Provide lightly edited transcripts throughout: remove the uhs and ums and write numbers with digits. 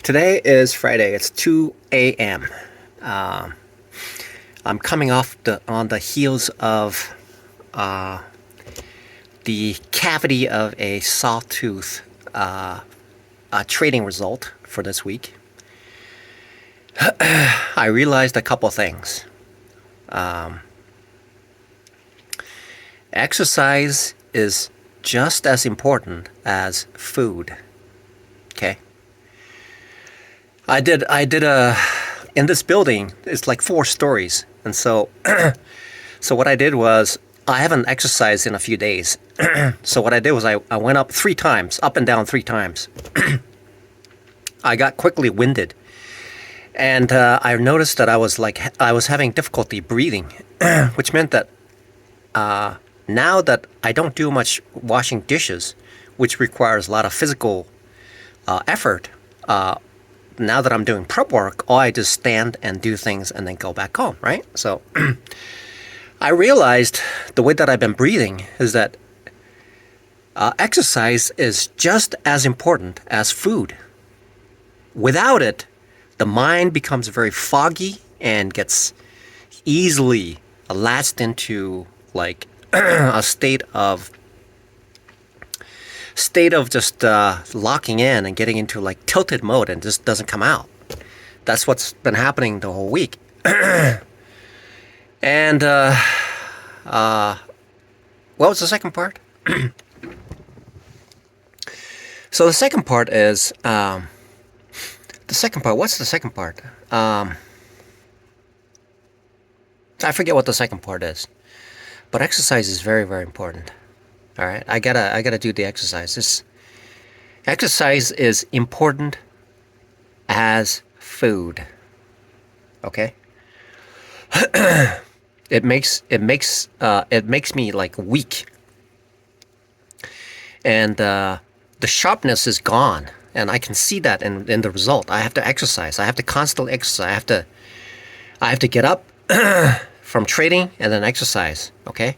Today is Friday. It's 2 a.m. Um, I'm coming off on the heels of the cavity of a sawtooth trading result for this week. I realized a couple things. Exercise is just as important as food. Okay. I did in this building, it's like 4 stories. And so what I did was, I haven't exercised in a few days. So what I did was I went up 3 times, up and down 3 times. I got quickly winded. And I noticed that I was having difficulty breathing, which meant that now that I don't do much washing dishes, which requires a lot of physical effort, now that I'm doing prep work, I just stand and do things and then go back home, right? So I realized the way that I've been breathing is that exercise is just as important as food. Without it, the mind becomes very foggy and gets easily latched into like a state of just locking in and getting into like tilted mode and just doesn't come out. That's what's been happening the whole week. And what was the second part? So the second part is what's the second part? I forget what the second part is. But exercise is very, very important. All right, I gotta do the exercise. This exercise is important as food. Okay. It makes me like weak, and the sharpness is gone, and I can see that in the result. I have to exercise. I have to constantly exercise. I have to get up from trading and then exercise. Okay.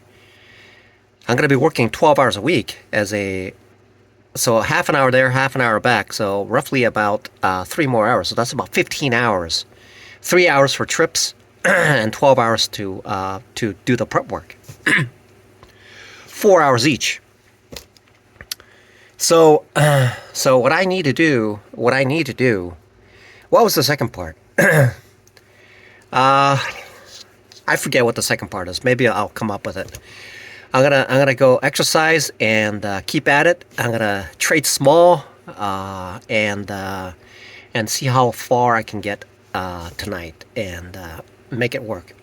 I'm going to be working 12 hours a week so half an hour there, half an hour back. So roughly about 3 more hours. So that's about 15 hours. 3 hours for trips and 12 hours to do the prep work. 4 hours each. So what I need to do, what was the second part? I forget what the second part is. Maybe I'll come up with it. I'm gonna go exercise and keep at it. I'm gonna trade small and see how far I can get tonight and make it work.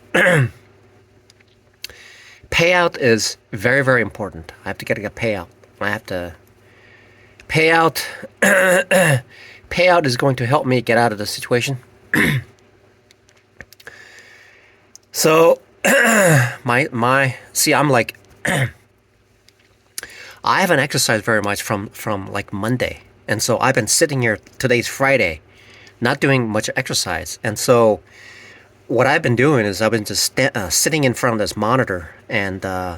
Payout is very, very important. I have to get a payout. I have to payout. Payout is going to help me get out of the situation. So I'm like. I haven't exercised very much from like Monday, and so I've been sitting here. Today's Friday, not doing much exercise, and so what I've been doing is I've been just sitting in front of this monitor, and I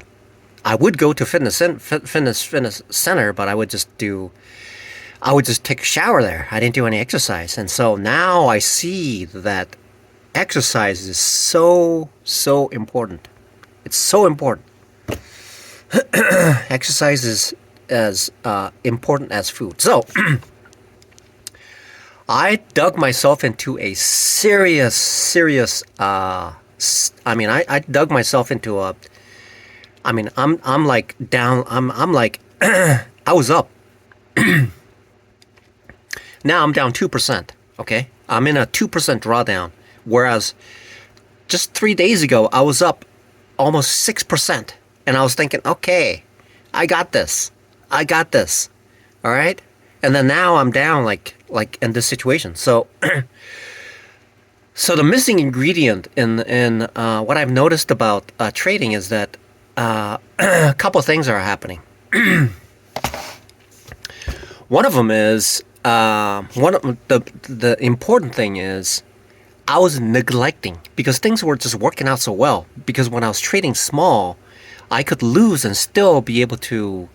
would go to fitness center, but I would just take a shower there. I didn't do any exercise, and so now I see that exercise is so important. It's so important. Exercise is as important as food. So I dug myself into a serious I dug myself into a I'm like down. I'm like I was up. Now I'm down 2%. Okay, I'm in a 2% drawdown, whereas just 3 days ago I was up almost 6%. And I was thinking, okay, I got this. All right. And then now I'm down like in this situation. So, so the missing ingredient in what I've noticed about trading is that a couple of things are happening. One of them is the important thing is I was neglecting because things were just working out so well. Because when I was trading small, I could lose and still be able to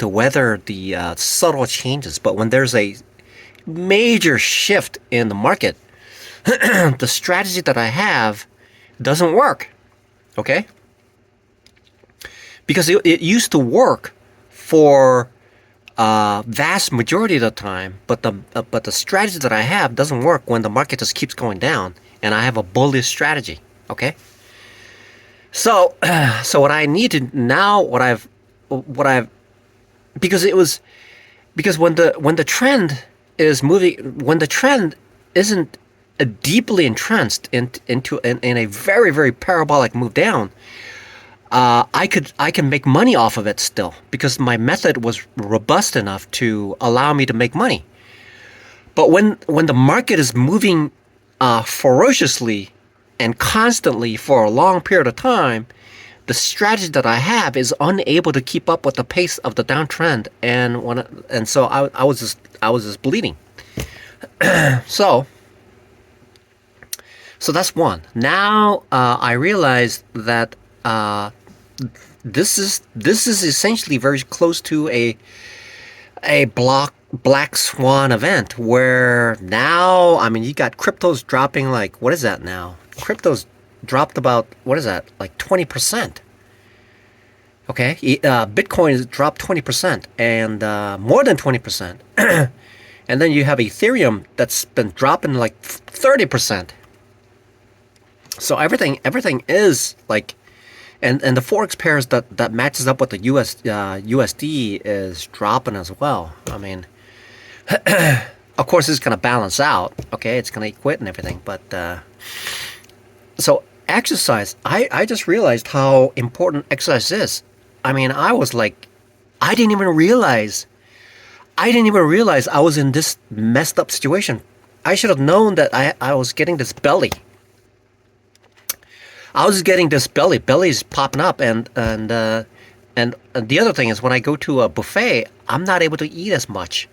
weather the subtle changes. But when there's a major shift in the market, the strategy that I have doesn't work. Okay? Because it used to work for vast majority of the time, but the strategy that I have doesn't work when the market just keeps going down, and I have a bullish strategy. Okay? So so what I need to now, what I've because it was because when the trend is moving, when the trend isn't deeply entrenched in a very, very parabolic move down, I can make money off of it still, because my method was robust enough to allow me to make money. But when the market is moving ferociously and constantly for a long period of time, the strategy that I have is unable to keep up with the pace of the downtrend, and so I was just bleeding. So that's one. Now I realized that this is essentially very close to a black swan event, where now, I mean, you got cryptos dropping like, what is that now? Cryptos dropped about, what is that, like 20%. Okay, Bitcoin has dropped 20%, and more than 20%. And then you have Ethereum that's been dropping like 30%. So everything is like, and the forex pairs that matches up with the USD is dropping as well. I mean, of course it's gonna balance out. Okay, it's gonna equate and everything, but so exercise. I just realized how important exercise is. I mean, I was like, I didn't even realize I was in this messed up situation. I should have known that I was getting this belly. I was getting this belly's popping up, and the other thing is, when I go to a buffet, I'm not able to eat as much.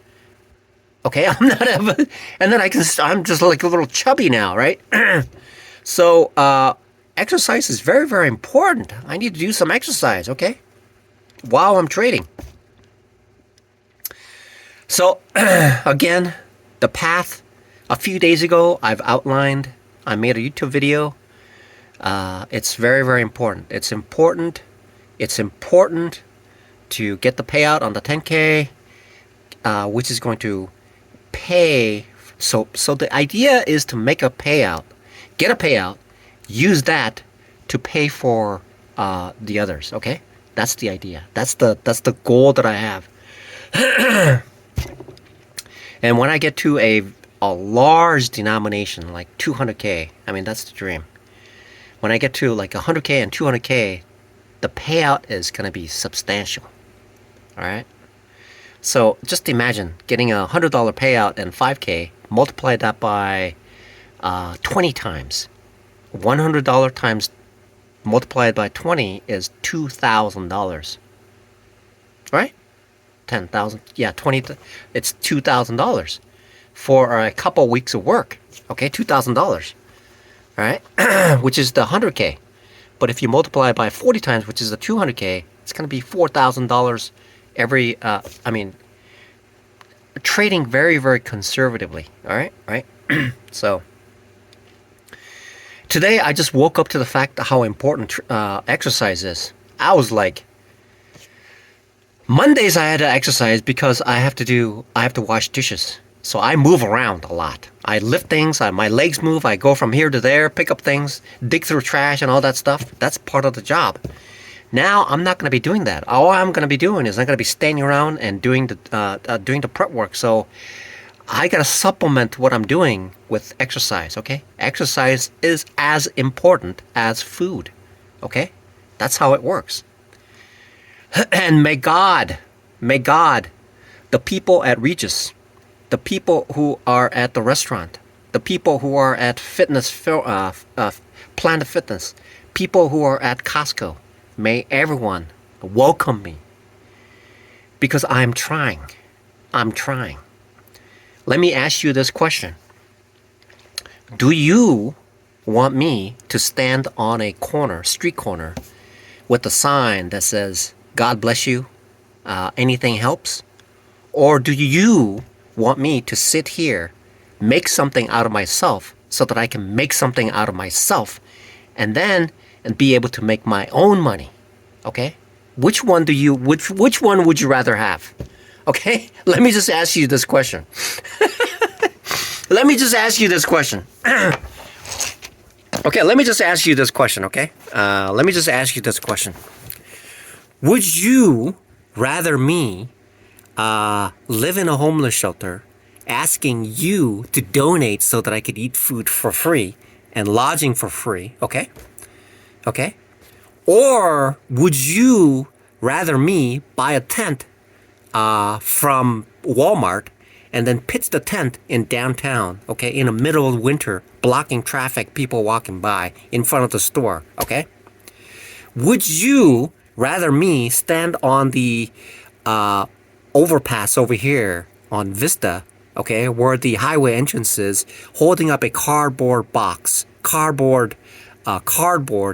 Okay, I'm not able, and then I'm just like a little chubby now, right? So exercise is very, very important. I need to do some exercise, okay, while I'm trading. So again, the path. A few days ago, I've outlined. I made a YouTube video. It's very, very important. It's important to get the payout on the 10K, which is going to pay. So the idea is to make a payout, get a payout, use that to pay for the others. Okay, that's the idea. That's the goal that I have. And when I get to a large denomination like 200K, I mean, that's the dream. When I get to like 100K and 200K, the payout is going to be substantial. All right? So just imagine getting a $100 payout and 5K, multiply that by 20 times. $100 times multiplied by 20 is $2,000. Right? 10,000. Yeah, 20. It's $2,000 for a couple weeks of work. Okay, $2,000. All right, which is the 100K. But if you multiply by 40 times, which is the 200K, it's going to be $4,000 every. I mean, trading very, very conservatively. All right, right. So today I just woke up to the fact how important exercise is. I was like, Mondays I had to exercise because I have to wash dishes. So I move around a lot. I lift things, my legs move, I go from here to there, pick up things, dig through trash and all that stuff. That's part of the job. Now I'm not going to be doing that. All I'm going to be doing is I'm going to be standing around and doing the prep work. So I got to supplement what I'm doing with exercise, okay? Exercise is as important as food, okay? That's how it works. And may God, the people at Regis, the people who are at the restaurant, the people who are at Planet Fitness, people who are at Costco, may everyone welcome me, because I'm trying. Let me ask you this question. Do you want me to stand on a street corner, with a sign that says, God bless you, anything helps? Or do you want me to sit here, make something out of myself so that I can make something out of myself and then and be able to make my own money? Okay? Which one would you rather have? Okay? Let me just ask you this question. Let me just ask you this question. Okay, let me just ask you this question, okay? Let me just ask you this question. Would you rather me live in a homeless shelter asking you to donate so that I could eat food for free and lodging for free, okay? Okay? Or would you rather me buy a tent from Walmart and then pitch the tent in downtown, okay, in the middle of winter, blocking traffic, people walking by in front of the store, okay? Would you rather me stand on the overpass over here on Vista, okay, where the highway entrance is, holding up a cardboard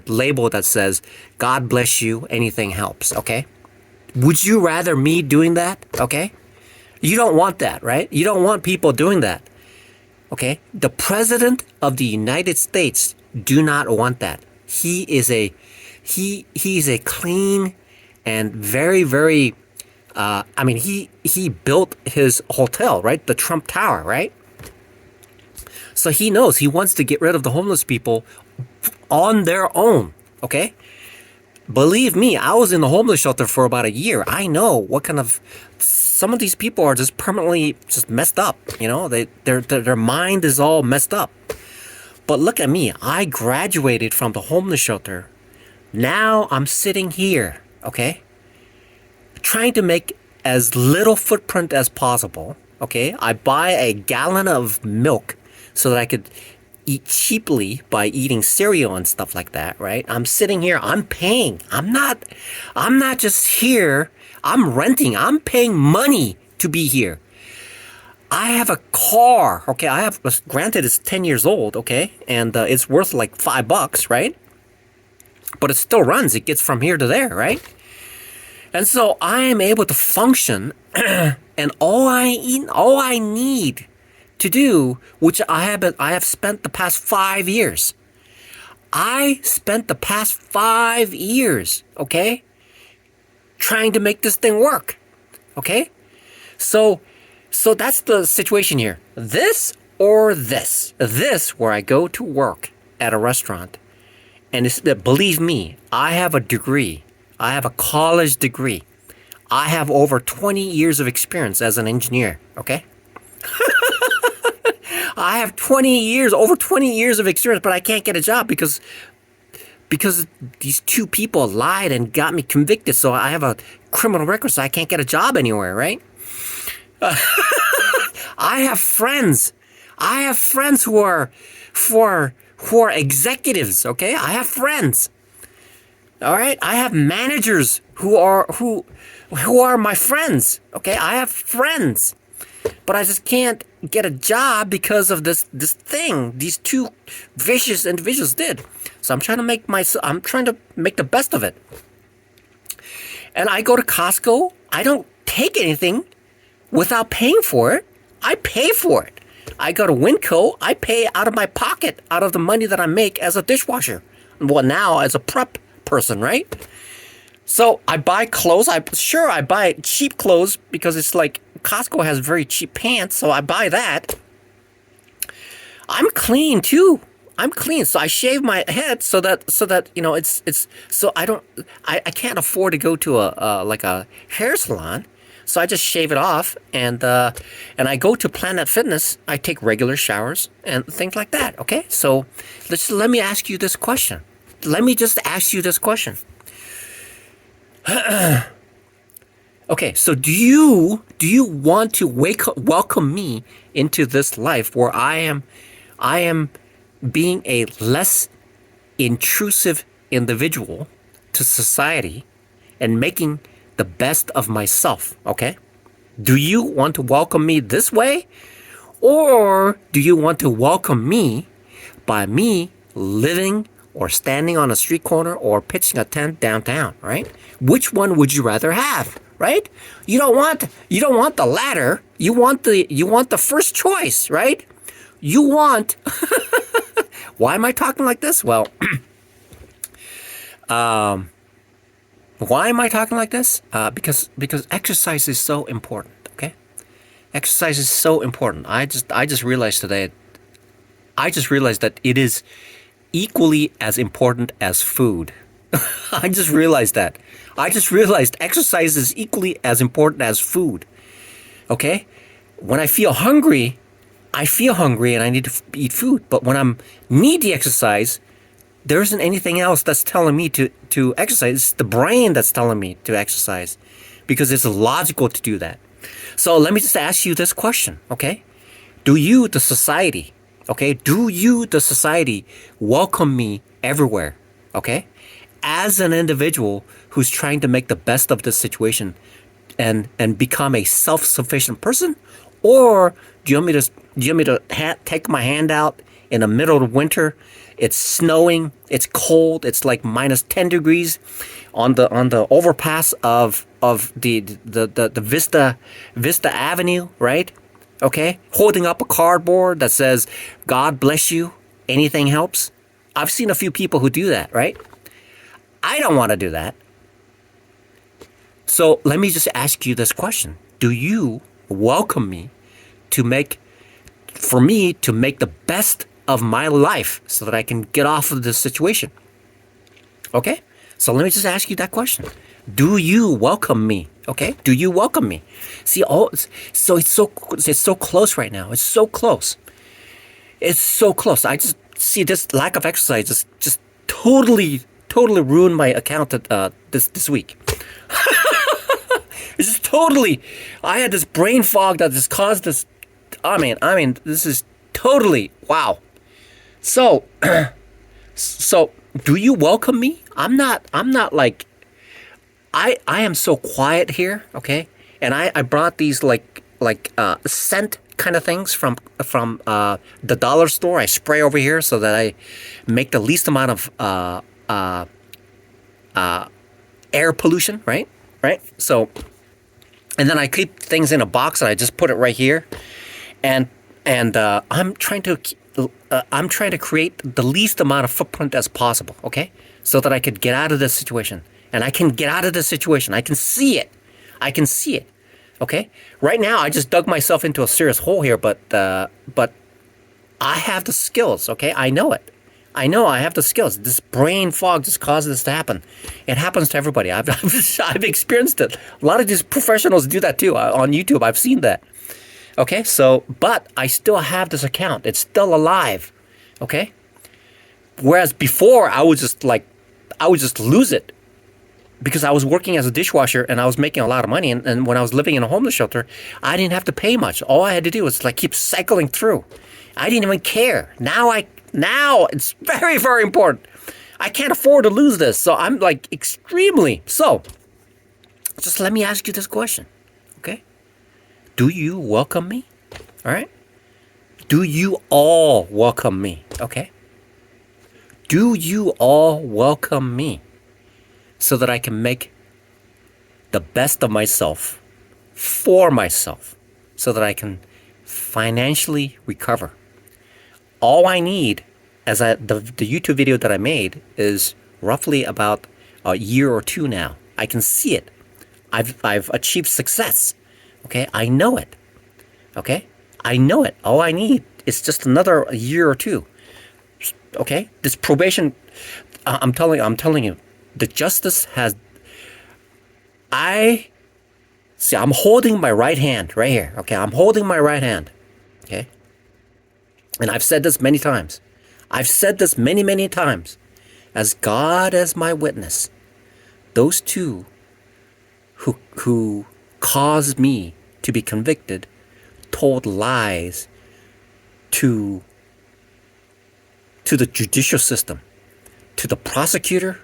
label that says, God bless you, anything helps, okay? Would you rather me doing that, okay? You don't want that, right? You don't want people doing that, okay? The President of the United States do not want that. He is a clean and very, very, he built his hotel, right? The Trump Tower, right? So he knows he wants to get rid of the homeless people on their own, okay? Believe me, I was in the homeless shelter for about a year. I know what kind of... Some of these people are just permanently just messed up, you know? Their mind is all messed up. But look at me. I graduated from the homeless shelter. Now I'm sitting here, okay? Trying to make as little footprint as possible, okay? I buy a gallon of milk so that I could eat cheaply by eating cereal and stuff like that, right? I'm sitting here, I'm paying. I'm not just here, I'm renting. I'm paying money to be here. I have a car, okay? Granted, it's 10 years old, okay? And it's worth like $5, right? But it still runs. It gets from here to there, right? And so I am able to function and all I need to do, which I have spent the past 5 years. I spent the past 5 years, okay, trying to make this thing work, okay? So that's the situation here. This or this. This where I go to work at a restaurant, and believe me, I have a degree. I have a college degree. I have over 20 years of experience as an engineer, okay? I have over 20 years of experience, but I can't get a job because these two people lied and got me convicted. So I have a criminal record, so I can't get a job anywhere, right? I have friends. Who are executives, okay? I have friends. All right? I have managers who are my friends, okay? I have friends. But I just can't get a job because of this thing these two vicious individuals did. So I'm trying to make the best of it. And I go to Costco. I don't take anything without paying for it. I pay for it. I go to Winco. I pay out of my pocket, out of the money that I make as a dishwasher. Well, now as a prep person, right? So I buy clothes. I buy cheap clothes because it's like Costco has very cheap pants, so I buy that. I'm clean too. I'm clean, so I shave my head so that you know it's so I can't afford to go to a hair salon, so I just shave it off and I go to Planet Fitness. I take regular showers and things like that. Okay, so let me ask you this question. Let me just ask you this question. Okay, so do you want to welcome me into this life where I am being a less intrusive individual to society and making the best of myself, okay? Do you want to welcome me this way? Or do you want to welcome me by me living or standing on a street corner or pitching a tent downtown, right? Which one would you rather have, right? You don't want the latter. You want the first choice, right? You want. Why am I talking like this? Well, why am I talking like this? Because exercise is so important. Okay, exercise is so important. I just realized today. I just realized that it is equally as important as food. I just realized that. I just realized exercise is equally as important as food. Okay? When I feel hungry and I need to eat food. But when I need the exercise, there isn't anything else that's telling me to exercise. It's the brain that's telling me to exercise because it's logical to do that. So let me just ask you this question, okay? Do you, the society, welcome me everywhere, okay? As an individual who's trying to make the best of this situation and become a self-sufficient person? Or do you want me to take my hand out in the middle of winter? It's snowing, it's cold, it's like minus 10 degrees on the overpass of the Vista Avenue, right? Okay? Holding up a cardboard that says, God bless you, anything helps. I've seen a few people who do that, right? I don't want to do that. So let me just ask you this question. Do you welcome me to make the best of my life so that I can get off of this situation? Okay? So let me just ask you that question. Do you welcome me? Okay? Do you welcome me? See, it's so close right now. It's so close. It's so close. I just see this lack of exercise just totally ruined my account this week. It's just totally. I had this brain fog that just caused this. I mean, this is totally wow. So, do you welcome me? I'm not like. I am so quiet here, okay? And I brought these like scent kind of things from the dollar store. I spray over here so that I make the least amount of air pollution, right? So, and then I keep things in a box and I just put it right here, and I'm trying to create the least amount of footprint as possible, okay? So that I could get out of this situation, and I can get out of this situation. I can see it, okay? Right now, I just dug myself into a serious hole here, but I have the skills, okay? I know it. I know I have the skills. This brain fog just causes this to happen. It happens to everybody. I've experienced it. A lot of these professionals do that too on YouTube. I've seen that. Okay, so, but I still have this account. It's still alive. Okay? Whereas before, I would just lose it because I was working as a dishwasher and I was making a lot of money. And when I was living in a homeless shelter, I didn't have to pay much. All I had to do was like keep cycling through. I didn't even care. Now it's very, very important. I can't afford to lose this. So I'm like extremely. So just let me ask you this question. Okay? Do you welcome me? All right? Do you all welcome me? Okay? Do you all welcome me so that I can make the best of myself for myself so that I can financially recover? All I need, the YouTube video that I made is roughly about a year or two now. I can see it. I've achieved success. Okay, I know it. Okay, I know it. All I need is just another year or two. Okay, this probation. I'm telling you, the justice has. I'm holding my right hand right here. Okay, I'm holding my right hand. Okay. And I've said this many times. I've said this many, many times. As God as my witness, those two who caused me to be convicted told lies to the judicial system, to the prosecutor,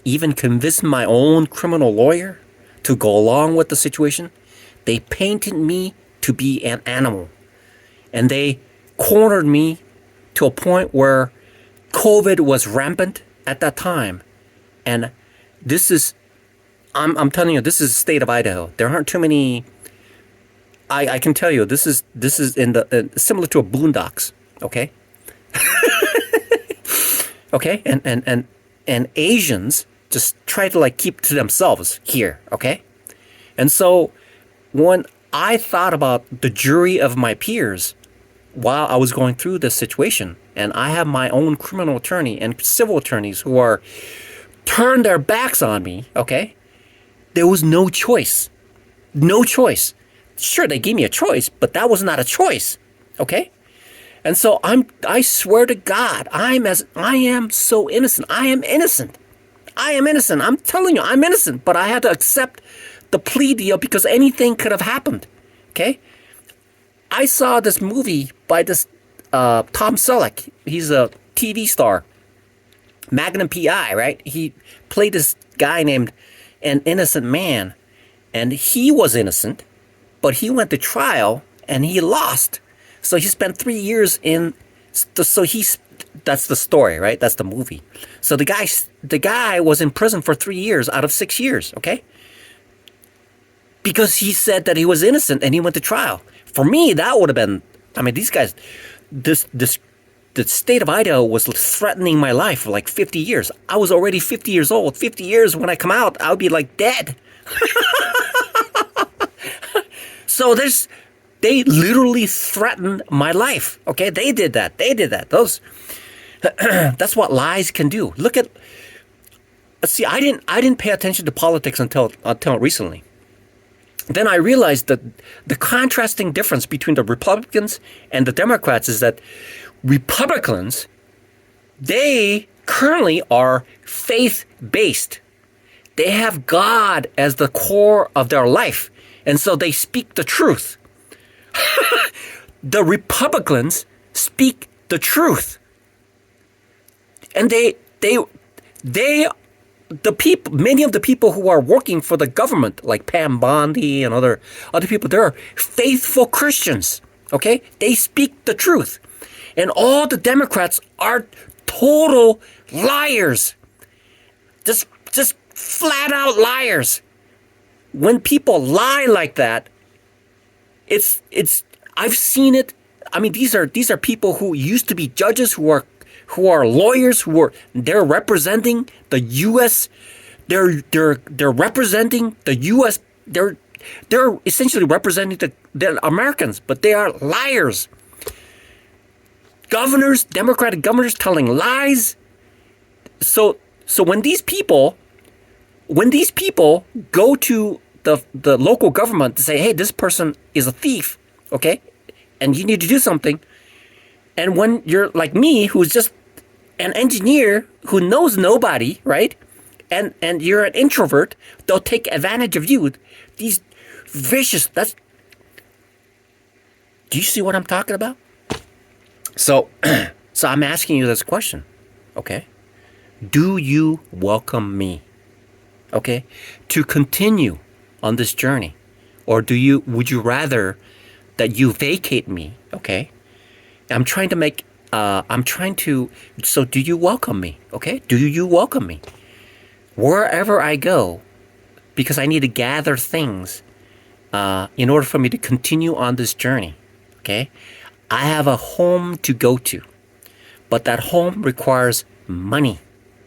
even convinced my own criminal lawyer to go along with the situation. They painted me to be an animal. And they cornered me to a point where COVID was rampant at that time. And I'm telling you, this is the state of Idaho. There aren't too many. I can tell you, this is in the similar to a boondocks. Okay. Okay, and Asians just try to like keep to themselves here. Okay, and so when I thought about the jury of my peers while I was going through this situation, and I have my own criminal attorney and civil attorneys who are turned their backs on me. Okay, there was no choice. No choice. Sure, they gave me a choice, but that was not a choice. Okay? And so I swear to God, I am so innocent. I am innocent. I am innocent. I'm telling you, I'm innocent, but I had to accept the plea deal because anything could have happened. Okay? I saw this movie by this Tom Selleck. He's a TV star. Magnum PI, right? He played this guy named An Innocent Man. And he was innocent, but he went to trial and he lost. So he spent 3 years in. That's the story, right? That's the movie. So the guy was in prison for 3 years out of 6 years. Okay, because he said that he was innocent and he went to trial. For me, that would have been. I mean, these guys. The state of Idaho was threatening my life for like 50 years. I was already 50 years old. 50 years when I come out, I would be like dead. So they literally threatened my life. Okay, they did that. That's what lies can do. See, I didn't pay attention to politics until recently. Then I realized that the contrasting difference between the Republicans and the Democrats is that Republicans, they currently are faith-based. They have God as the core of their life. And so they speak the truth. The Republicans speak the truth. And many of the people who are working for the government, like Pam Bondi and other people, they're faithful Christians. Okay? They speak the truth. And all the Democrats are total liars. Just flat out liars. When people lie like that, it's I've seen it. I mean, these are people who used to be judges, who are lawyers, they're representing the U.S. They're representing the U.S. They're essentially representing the Americans, but they are liars. Governors, Democratic governors, telling lies. So when these people go to the local government to say, hey, this person is a thief, okay, and you need to do something, and when you're like me, who's just an engineer who knows nobody, right, and you're an introvert, they'll take advantage of you. These vicious. Do you see what I'm talking about? So I'm asking you this question, okay? Do you welcome me, okay, to continue on this journey, or would you rather that you vacate me, okay? So do you welcome me, okay? Do you welcome me? Wherever I go, because I need to gather things in order for me to continue on this journey, okay? I have a home to go to, but that home requires money,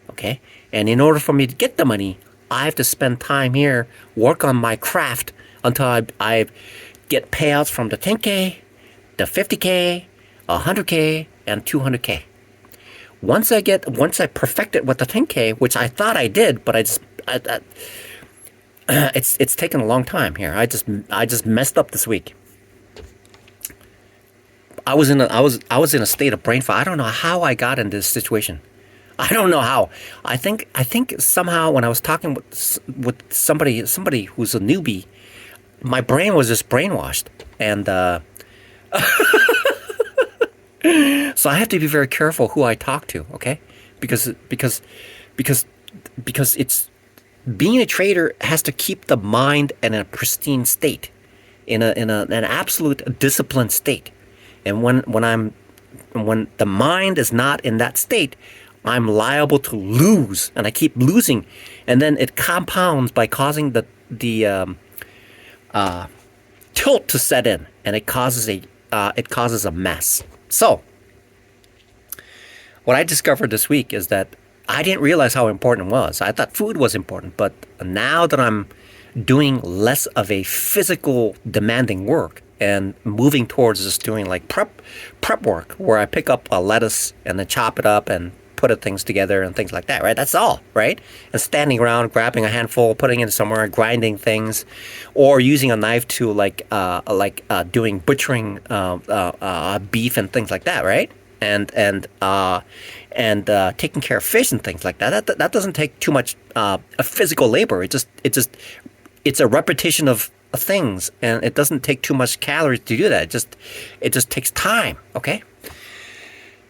okay? And in order for me to get the money, I have to spend time here, work on my craft until I get payouts from the 10K, the 50K, 100K, and 200K. Once I perfect it with the 10K, which I thought I did, but it's taken a long time here. I just messed up this week. I was in a state of brain fog. I don't know how I got in this situation. I don't know how. I think somehow when I was talking with somebody who's a newbie, my brain was just brainwashed, and so I have to be very careful who I talk to, okay? Because it's being a trader has to keep the mind in a pristine state, in an absolute disciplined state. And when the mind is not in that state, I'm liable to lose, and I keep losing, and then it compounds by causing the tilt to set in, and it causes a mess. So, what I discovered this week is that I didn't realize how important it was. I thought food was important, but now that I'm doing less of a physical demanding work and moving towards just doing like prep work, where I pick up a lettuce and then chop it up and put things together and things like that, right? That's all, right? And standing around, grabbing a handful, putting it somewhere, grinding things, or using a knife to doing butchering beef and things like that, right? And taking care of fish and things like that. That doesn't take too much physical labor. It's a repetition of things, and it doesn't take too much calories to do that. It just takes time. Okay.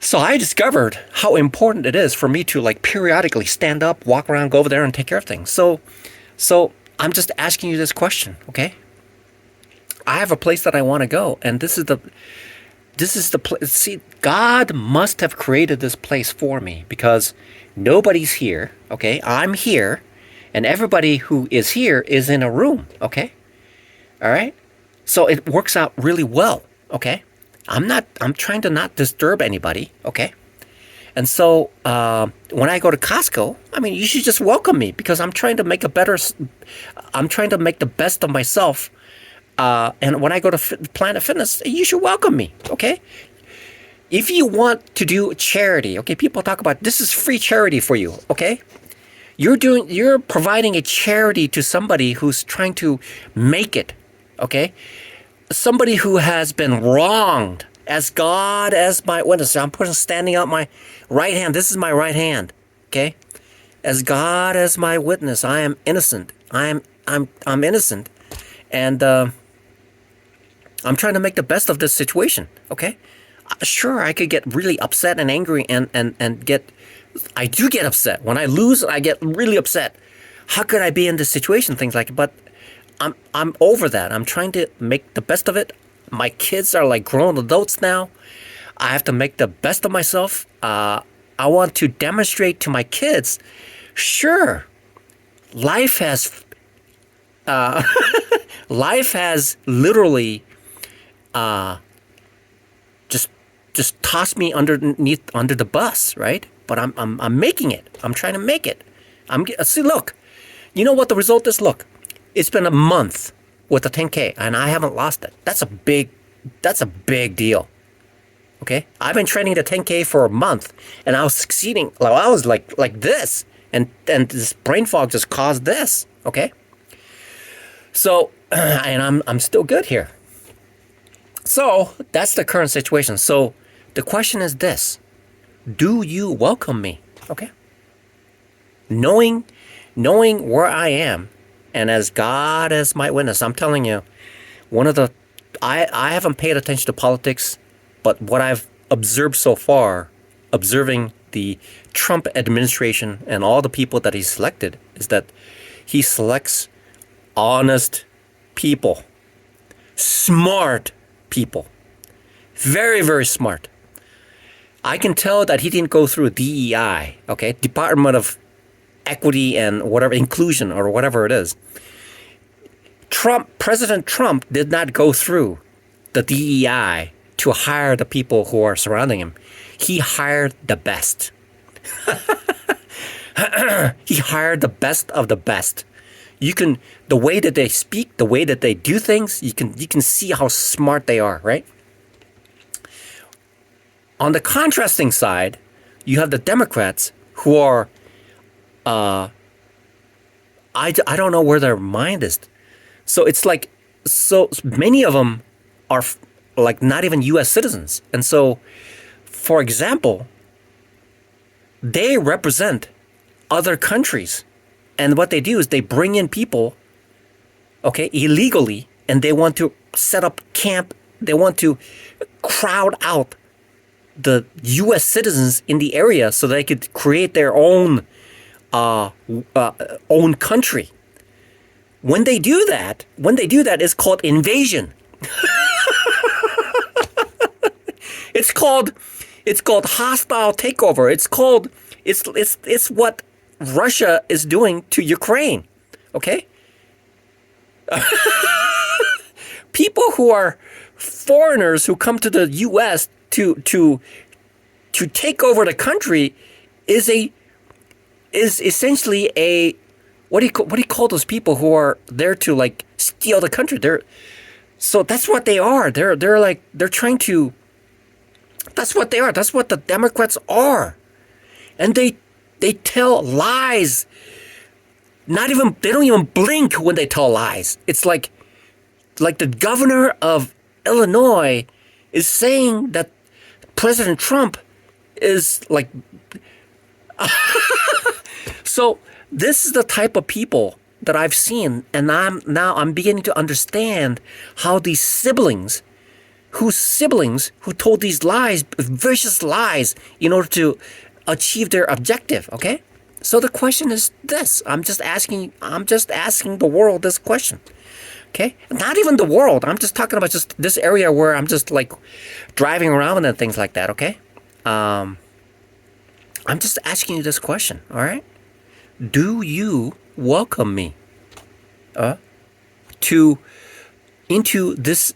So I discovered how important it is for me to like periodically stand up, walk around, go over there, and take care of things. So I'm just asking you this question. Okay. I have a place that I want to go, and this is the place. See, God must have created this place for me, because nobody's here. Okay, I'm here, and everybody who is here is in a room. Okay, all right. So it works out really well. Okay, I'm trying to not disturb anybody. Okay, and so when I go to Costco, I mean, you should just welcome me, because I'm trying to make the best of myself. And when I go to Planet Fitness, you should welcome me, okay? If you want to do charity, okay, people talk about this is free charity for you, okay? You're providing a charity to somebody who's trying to make it, okay? Somebody who has been wronged. As God as my witness, I'm standing out my right hand. This is my right hand, okay? As God as my witness, I am innocent. I'm innocent, and I'm trying to make the best of this situation, okay? Sure, I could get really upset and angry I do get upset. When I lose, I get really upset. How could I be in this situation? Things like that. But I'm over that. I'm trying to make the best of it. My kids are like grown adults now. I have to make the best of myself. I want to demonstrate to my kids, sure, life has literally just tossed me under the bus, right? But I'm making it. I'm trying to make it. See, look, you know what the result is? Look, it's been a month with the 10K, and I haven't lost it. That's a big deal. Okay, I've been training the 10K for a month, and I was succeeding. Well, I was like this, and this brain fog just caused this. Okay, so and I'm still good here. So that's the current situation. So the question is this: do you welcome me? Okay, knowing where I am, and as God as my witness, I'm telling you, I haven't paid attention to politics, but what I've observed so far, observing the Trump administration and all the people that he selected, is that he selects honest people, smart people, very, very smart. I can tell that he didn't go through DEI, okay, Department of Equity and whatever, inclusion or whatever it is. President Trump did not go through the DEI to hire the people who are surrounding him. He hired the best. He hired the best of the best. The way that they speak, the way that they do things, you can see how smart they are, right? On the contrasting side, you have the Democrats who are, I don't know where their mind is. So it's like, so many of them are like not even U.S. citizens. And so, for example, they represent other countries. And what they do is they bring in people, okay, illegally, and they want to set up camp. They want to crowd out the U.S. citizens in the area so they could create their own country. When they do that, it's called invasion. It's called hostile takeover. It's called It's what Russia is doing to Ukraine. Okay? People who are foreigners who come to the US to take over the country is essentially a what do you call those people who are there to like steal the country? So that's what they are. They're trying to. That's what they are. That's what the Democrats are, and they tell lies. They don't even blink when they tell lies. It's like the governor of Illinois is saying that President Trump is like. So this is the type of people that I've seen, and I'm beginning to understand how these siblings who told these lies, vicious lies, in order to achieve their objective. Okay, so the question is this: I'm just asking the world this question. Okay, not even the world. I'm just talking about just this area where I'm just like driving around and things like that. Okay, I'm just asking you this question. All right, do you welcome me into this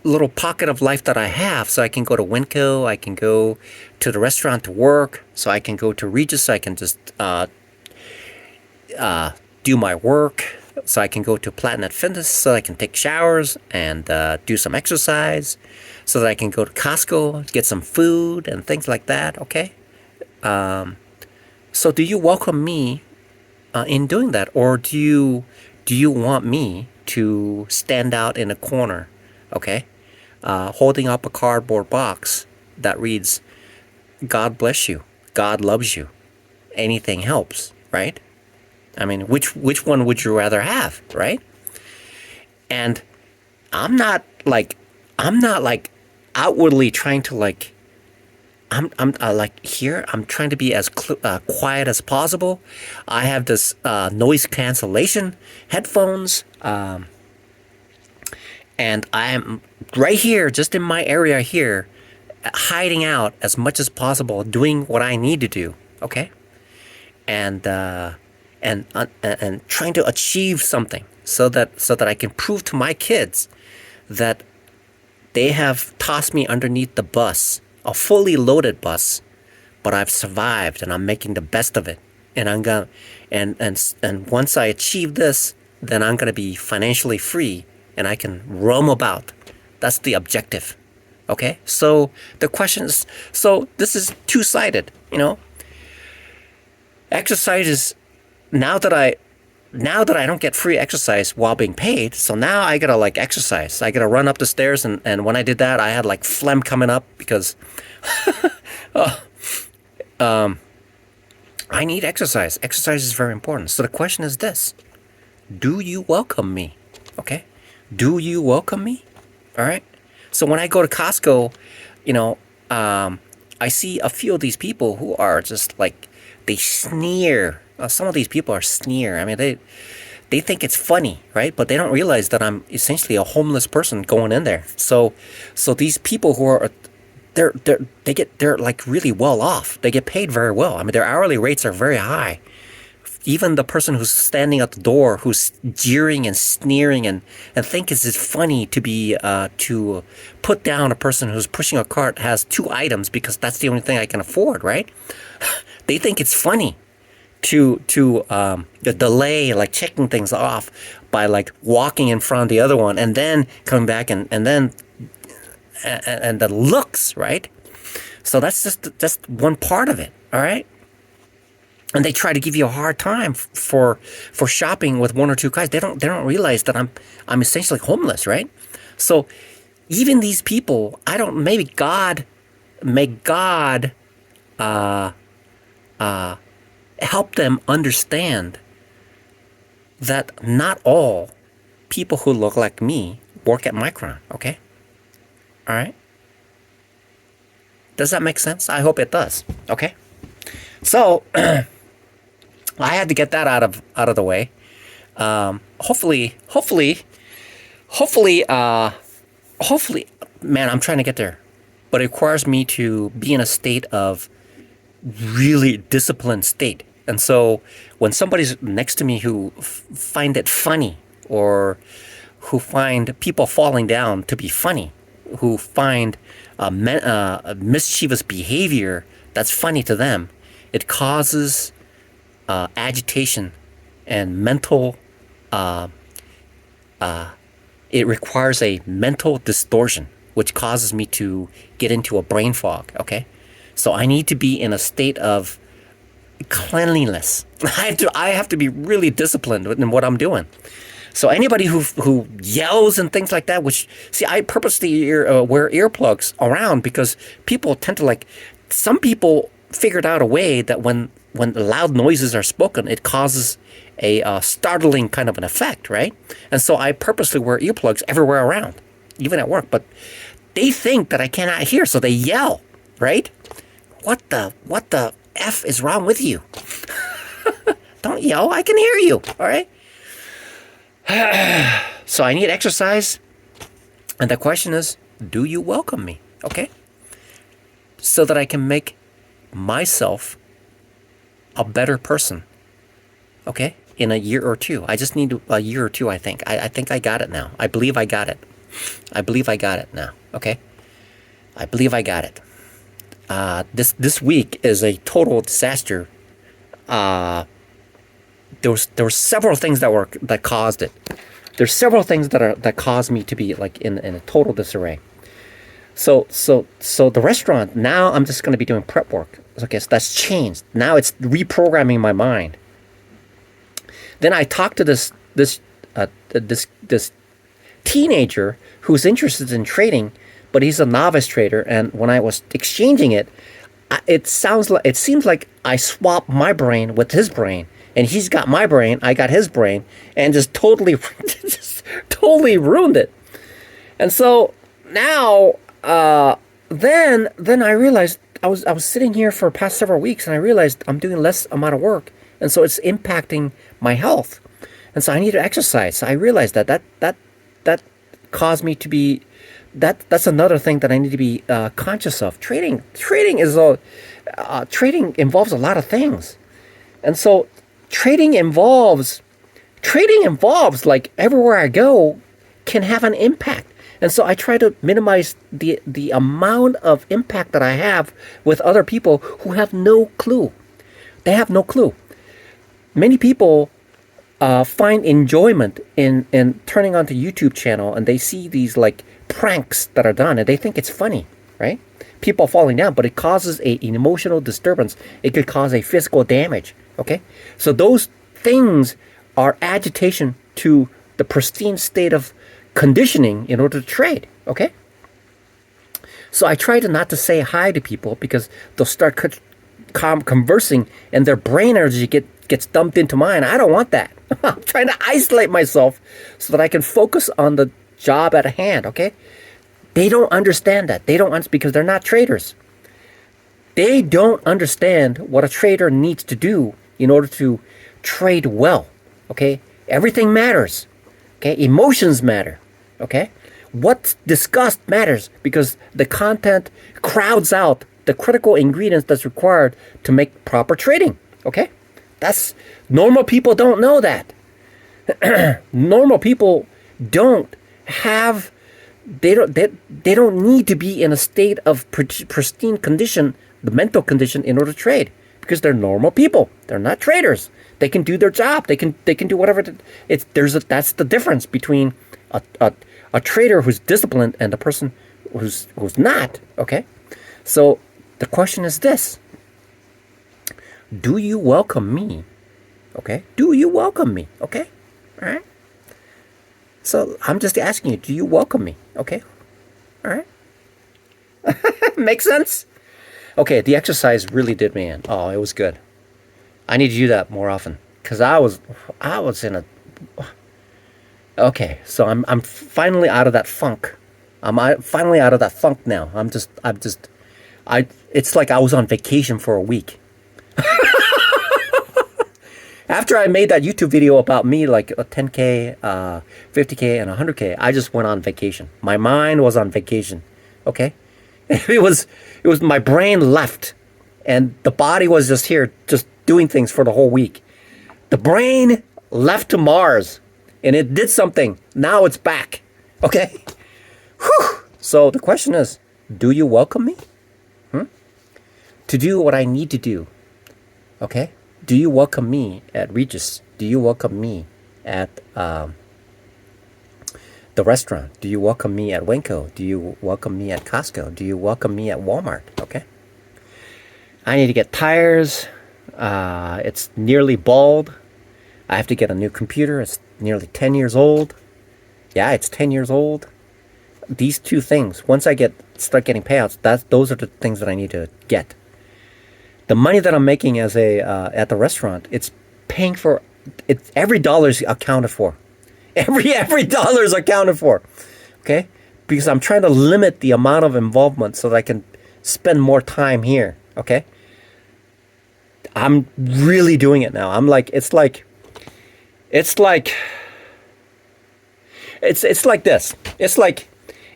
little pocket of life that I have, so I can go to Winco, I can go to the restaurant to work, so I can go to Regis, so I can just do my work, so I can go to Planet Fitness, so I can take showers and do some exercise, so that I can go to Costco, get some food and things like that. Okay. So do you welcome me in doing that, or do you want me to stand out in a corner, okay, holding up a cardboard box that reads, "God bless you, God loves you, anything helps," right? I mean, which one would you rather have, right? And I'm not like outwardly trying to like. I'm like here. I'm trying to be as quiet as possible. I have this noise cancellation headphones, and I'm right here, just in my area here, hiding out as much as possible, doing what I need to do. Okay, and trying to achieve something so that I can prove to my kids that they have tossed me underneath the bus. A fully loaded bus, but I've survived and I'm making the best of it. And I'm gonna, and once I achieve this, then I'm gonna be financially free and I can roam about. That's the objective. Okay? So the question is, so this is two-sided, you know. Exercise is, now that I don't get free exercise while being paid, so now I gotta like exercise. I gotta run up the stairs, and when I did that, I had like phlegm coming up because I need exercise. Exercise is very important. So the question is this: do you welcome me? Okay, do you welcome me? All right. So when I go to Costco, you know, I see a few of these people who are just like, they sneer. Some of these people are sneer. I mean, they think it's funny, right? But they don't realize that I'm essentially a homeless person going in there. So these people who are, they're like really well off. They get paid very well. I mean, their hourly rates are very high. Even the person who's standing at the door, who's jeering and sneering and think it's funny to be to put down a person who's pushing a cart, has 2 items because that's the only thing I can afford, right? They think it's funny to delay, like checking things off by like walking in front of the other one and then coming back and the looks, right? So that's just one part of it, all right? And they try to give you a hard time for shopping with 1 or 2 guys. They don't realize that I'm essentially homeless, right? So even these people, may God help them understand that not all people who look like me work at Micron, okay? All right? Does that make sense? I hope it does, okay? So I had to get that out of the way. Hopefully, man, I'm trying to get there. But it requires me to be in a state of really disciplined state. And so when somebody's next to me who find it funny, or who find people falling down to be funny, who find mischievous behavior that's funny to them, it causes agitation and mental, it requires a mental distortion, which causes me to get into a brain fog, okay? So I need to be in a state of cleanliness. I have to be really disciplined in what I'm doing. So anybody who yells and things like that, which, see, I purposely wear earplugs around because people tend to some people figured out a way that when loud noises are spoken, it causes a startling kind of an effect, right? And so I purposely wear earplugs everywhere around, even at work. But they think that I cannot hear, so they yell, right? What the F is wrong with you? Don't yell, I can hear you, all right? So I need exercise. And the question is, do you welcome me? Okay? So that I can make myself a better person. Okay? In a year or two. I just need a year or two, I think. I think I got it now. I believe I got it. I believe I got it now. Okay? I believe I got it. This week is a total disaster. There were several things that caused it. There's several things that caused me to be in a total disarray. So the restaurant, now I'm just going to be doing prep work. Okay, so that's changed. Now it's reprogramming my mind. Then I talked to this teenager who's interested in trading, but he's a novice trader. And when I was exchanging it, it seems like I swapped my brain with his brain. And he's got my brain, I got his brain, and just totally ruined it. And so now, then I realized I was sitting here for the past several weeks, and I realized I'm doing less amount of work, and so it's impacting my health, and so I need to exercise. So I realized that caused me to be that's another thing that I need to be conscious of. Trading involves a lot of things, and so. Trading involves like everywhere I go can have an impact. And so I try to minimize the amount of impact that I have with other people who have no clue. They have no clue. Many people find enjoyment in turning on to YouTube channel, and they see these pranks that are done and they think it's funny, right? People falling down, but it causes an emotional disturbance. It could cause a physical damage. Okay, so those things are agitation to the pristine state of conditioning in order to trade. Okay, so I try not to say hi to people because they'll start conversing and their brain energy gets dumped into mine. I don't want that. I'm trying to isolate myself so that I can focus on the job at hand. Okay, they don't understand that. They don't because they're not traders. They don't understand what a trader needs to do in order to trade well, okay? Everything matters, okay? Emotions matter, okay? What's discussed matters because the content crowds out the critical ingredients that's required to make proper trading, okay? That's normal people don't know that. Normal people don't have they don't need to be in a state of pristine condition, the mental condition, in order to trade. Because they're normal people. They're not traders. They can do their job. They can do whatever. That's the difference between a trader who's disciplined and a person who's not. Okay, so the question is this: do you welcome me? Okay, do you welcome me? Okay, all right. So I'm just asking you: do you welcome me? Okay, all right. Makes sense. Okay, the exercise really did me in. Oh, it was good. I need to do that more often because I was in a. Okay, so I'm finally out of that funk. I'm finally out of that funk now. It's like I was on vacation for a week. After I made that YouTube video about me, like a 10K, 50K, and 100K, I just went on vacation. My mind was on vacation. Okay. It was my brain left and the body was just here, just doing things for the whole week. The brain left to Mars, and it did something. Now it's back. Okay? Whew. So the question is, do you welcome me? To do what I need to do. Okay? Do you welcome me at Regis? Do you welcome me at the restaurant? Do you welcome me at Wenco? Do you welcome me at Costco? Do you welcome me at Walmart? Okay? I need to get tires. It's nearly bald. I have to get a new computer. It's nearly 10 years old. Yeah, it's 10 years old. These two things, once I start getting payouts, those are the things that I need to get. The money that I'm making as at the restaurant, it's paying for it. Every dollar is accounted for. Every dollar is accounted for. Okay? Because I'm trying to limit the amount of involvement so that I can spend more time here. Okay? I'm really doing it now. It's like this.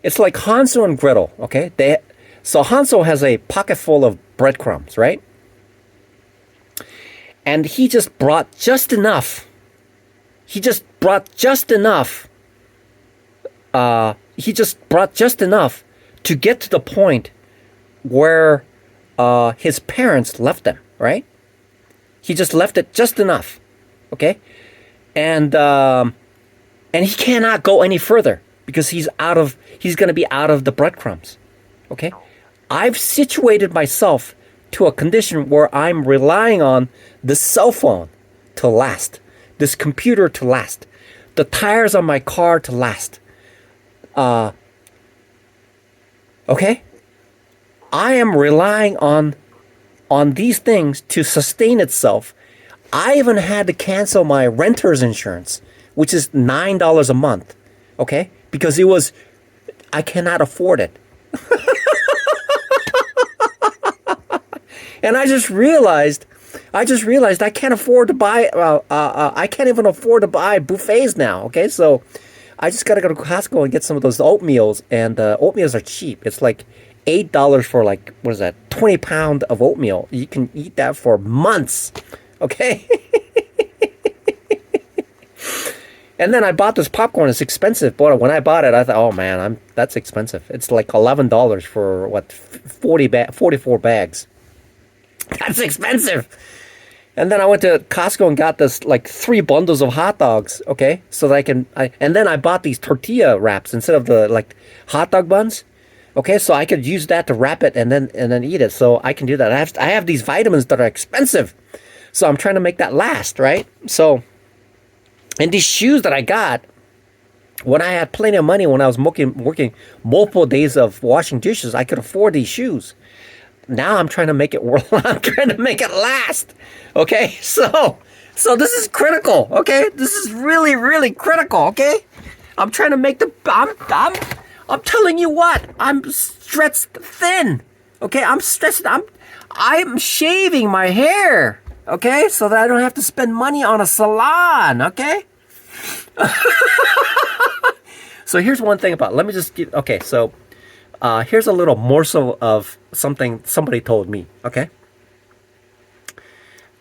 It's like Hansel and Gretel, okay? So Hansel has a pocket full of breadcrumbs, right? And he just brought just enough. He just brought just enough to get to the point where his parents left them, right? He just left it just enough, okay? And he cannot go any further because he's going to be out of the breadcrumbs, okay? I've situated myself to a condition where I'm relying on the cell phone to last, this computer to last, the tires on my car to last. Okay? I am relying on these things to sustain itself. I even had to cancel my renter's insurance, which is $9 a month, okay? Because I cannot afford it. And I just realized I can't afford to buy, I can't even afford to buy buffets now, okay? So I just got to go to Costco and get some of those oatmeals, and oatmeals are cheap. It's like $8 for 20 pound of oatmeal. You can eat that for months, okay? And then I bought this popcorn. It's expensive, but when I bought it, I thought, oh man, that's expensive. It's like $11 for 44 bags. That's expensive. And then I went to Costco and got this 3 bundles of hot dogs, okay? So that and then I bought these tortilla wraps instead of the hot dog buns. Okay, so I could use that to wrap it and then eat it. So I can do that. I have these vitamins that are expensive. So I'm trying to make that last, right? So, and these shoes that I got, when I had plenty of money, when I was working multiple days of washing dishes, I could afford these shoes. Now I'm trying to make it I'm trying to make it last. Okay, so this is critical. Okay, this is really, really critical. Okay, I'm trying to make I'm telling you what, I'm stretched thin. Okay, I'm stretched. I'm shaving my hair. Okay, so that I don't have to spend money on a salon. Okay. So here's one thing about. Let me just give. Okay, so. Here's a little morsel of something somebody told me, okay?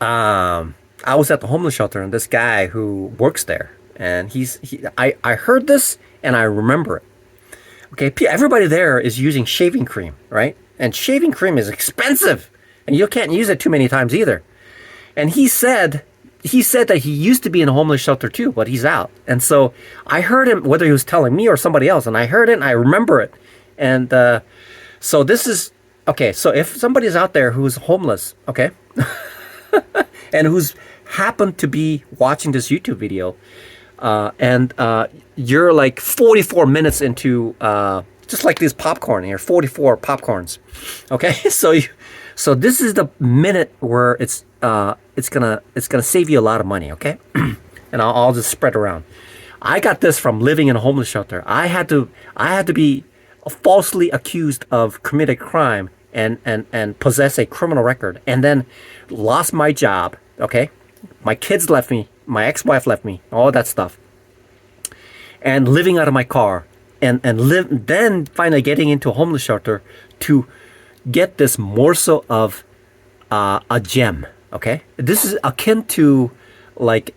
I was at the homeless shelter, and this guy who works there, and I heard this, and I remember it. Okay, everybody there is using shaving cream, right? And shaving cream is expensive, and you can't use it too many times either. And he said that he used to be in a homeless shelter too, but he's out. And so I heard him, whether he was telling me or somebody else, and I heard it, and I remember it. And so this is, okay, so if somebody's out there who's homeless, okay, and who's happened to be watching this YouTube video, and you're 44 minutes into, just like this popcorn here, 44 popcorns, okay, so this is the minute where it's gonna save you a lot of money, okay, and I'll just spread around. I got this from living in a homeless shelter. I had to be falsely accused of committed crime and possess a criminal record, and then lost my job, okay? My kids left me, my ex-wife left me, all that stuff. And living out of my car, and then finally getting into a homeless shelter to get this morsel of a gem. Okay, this is akin to like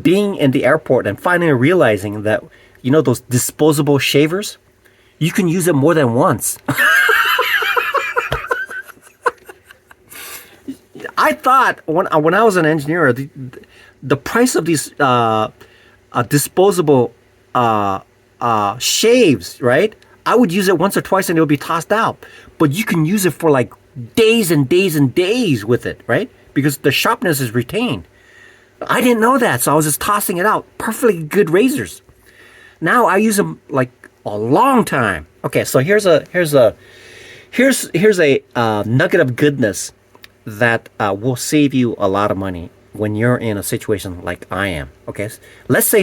being in the airport and finally realizing that those disposable shavers, you can use it more than once. I thought when I was an engineer, the price of these disposable shaves, right? I would use it once or twice and it would be tossed out. But you can use it for like days and days and days with it, right? Because the sharpness is retained. I didn't know that, so I was just tossing it out. Perfectly good razors. Now I use them like a long time. Okay, so here's a nugget of goodness that will save you a lot of money when you're in a situation like I am. Okay, let's say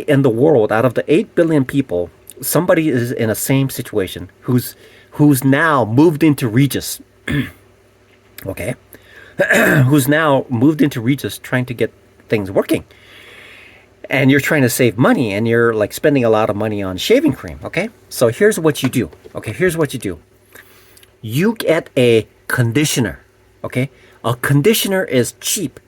in the world, out of the 8 billion people, somebody is in the same situation who's now moved into Regis. Okay, who's now moved into Regis trying to get things working. And you're trying to save money and you're like spending a lot of money on shaving cream. Okay, so here's what you do. You get a conditioner. Okay, a conditioner is cheap.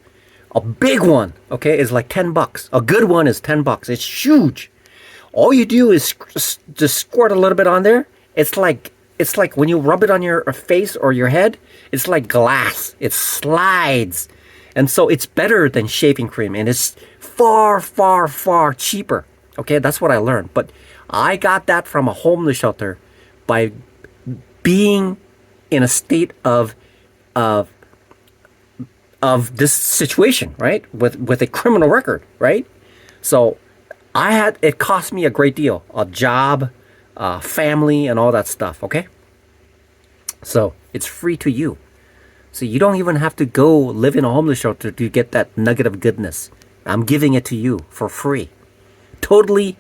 A big one, okay, is like $10. A good one is $10. It's huge. All you do is just squirt a little bit on there. It's like when you rub it on your face or your head, it's like glass. It slides. And so it's better than shaving cream, and it's far, far, far cheaper. Okay, that's what I learned. But I got that from a homeless shelter by being in a state of this situation, right? With a criminal record, right? So it cost me a great deal, a job, family, and all that stuff. Okay, so it's free to you. So you don't even have to go live in a homeless shelter to get that nugget of goodness. I'm giving it to you for free. Totally,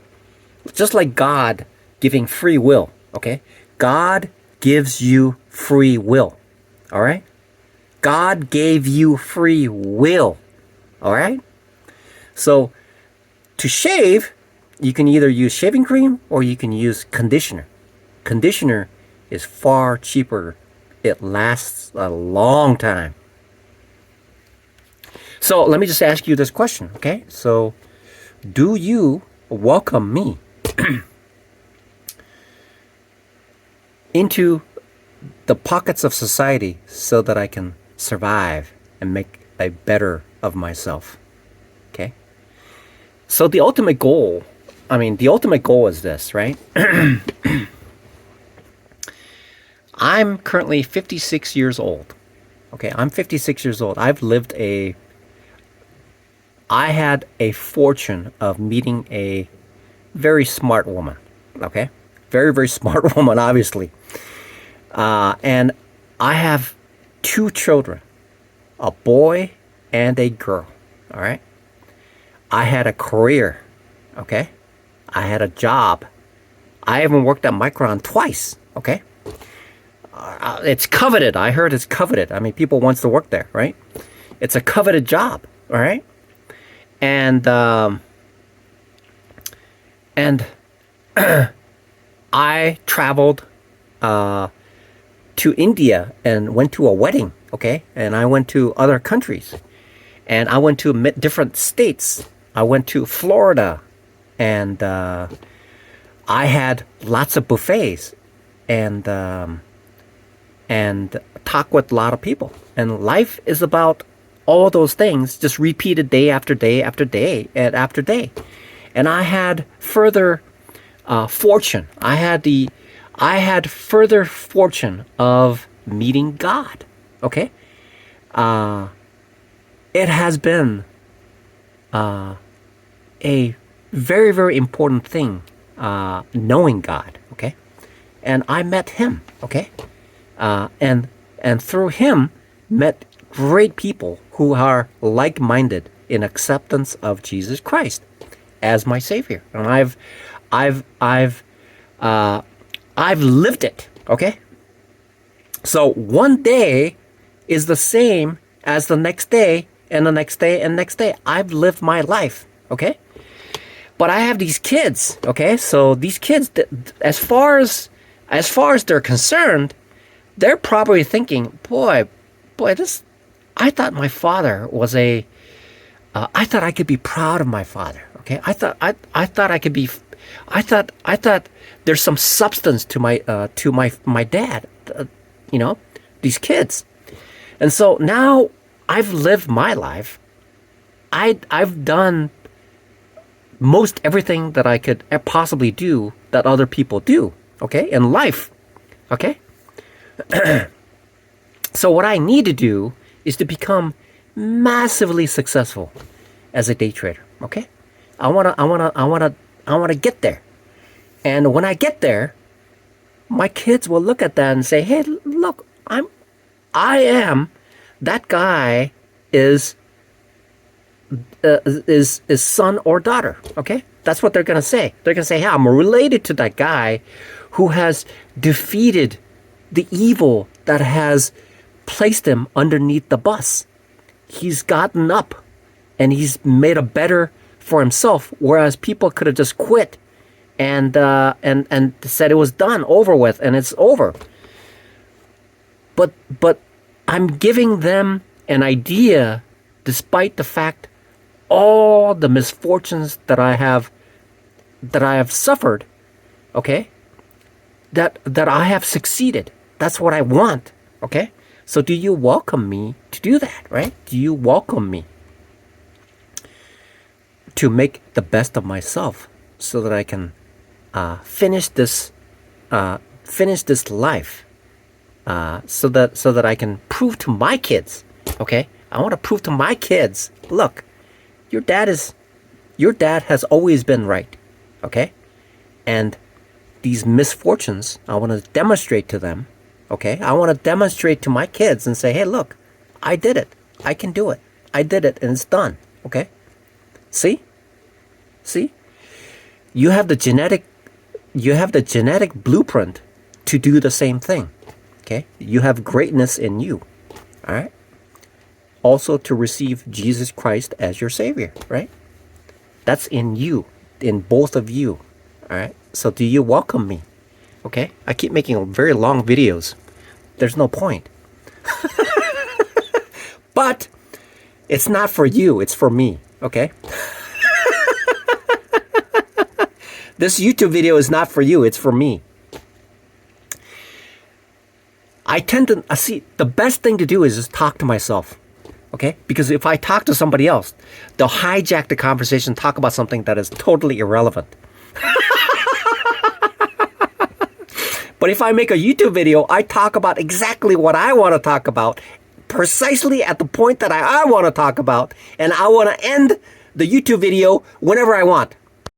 just like God giving free will, okay? God gives you free will, all right? God gave you free will, all right? So to shave, you can either use shaving cream or you can use conditioner. Conditioner is far cheaper. It lasts a long time. So let me just ask you this question, okay? So do you welcome me into the pockets of society so that I can survive and make a better of myself? Okay? So the ultimate goal is this, right? I'm currently 56 years old. Okay, I'm 56 years old. I had a fortune of meeting a very smart woman. Okay, very, very smart woman, obviously. And I have 2 children, a boy and a girl. All right. I had a career. Okay. I had a job. I even worked at Micron twice. Okay. It's coveted. I heard it's coveted. I mean, people wants to work there, right? It's a coveted job, all right? And I traveled to India and went to a wedding, okay? And I went to other countries. And I went to different states. I went to Florida. And I had lots of buffets. And talk with a lot of people. And life is about all those things just repeated day after day after day and after day. And I had further fortune. I had further fortune of meeting God. Okay? It has been a very, very important thing, knowing God. Okay? And I met him. Okay? And through him met great people who are like-minded in acceptance of Jesus Christ as my Savior, and I've lived it. Okay, so one day is the same as the next day, and the next day, and next day. I've lived my life. Okay, but I have these kids. Okay, so these kids, as far as they're concerned, they're probably thinking, boy, this. I thought my father was a. I thought I could be proud of my father. Okay, I thought I could be. I thought there's some substance to my dad. These kids, and so now I've lived my life. I've done most everything that I could possibly do that other people do. Okay, in life. Okay. So what I need to do is to become massively successful as a day trader. Okay, I wanna get there, and when I get there, my kids will look at that and say, "Hey, look, I am that guy is son or daughter." Okay, that's what they're gonna say. They're gonna say, "Hey, I'm related to that guy who has defeated the evil that has placed him underneath the bus. He's gotten up and he's made a better for himself, whereas people could have just quit and said it was done, over with, and it's over." But I'm giving them an idea, despite the fact all the misfortunes that I have suffered, okay, that I have succeeded. That's what I want, okay? So do you welcome me to do that, right? Do you welcome me to make the best of myself so that I can finish this life, so that I can prove to my kids, okay? I want to prove to my kids, look, your dad has always been right, okay? And these misfortunes, I want to demonstrate to them, okay? I want to demonstrate to my kids and say, hey, look, I did it. I can do it. I did it and it's done, okay? See? You have the genetic blueprint to do the same thing, okay? You have greatness in you, all right? Also to receive Jesus Christ as your Savior, right? That's in you, in both of you, all right? So do you welcome me? Okay? I keep making very long videos. There's no point. But it's not for you, it's for me, okay? This YouTube video is not for you, it's for me. I tend to see the best thing to do is just talk to myself. Okay? Because if I talk to somebody else, they'll hijack the conversation, talk about something that is totally irrelevant. But if I make a YouTube video, I talk about exactly what I want to talk about, precisely at the point that I want to talk about, and I want to end the YouTube video whenever I want.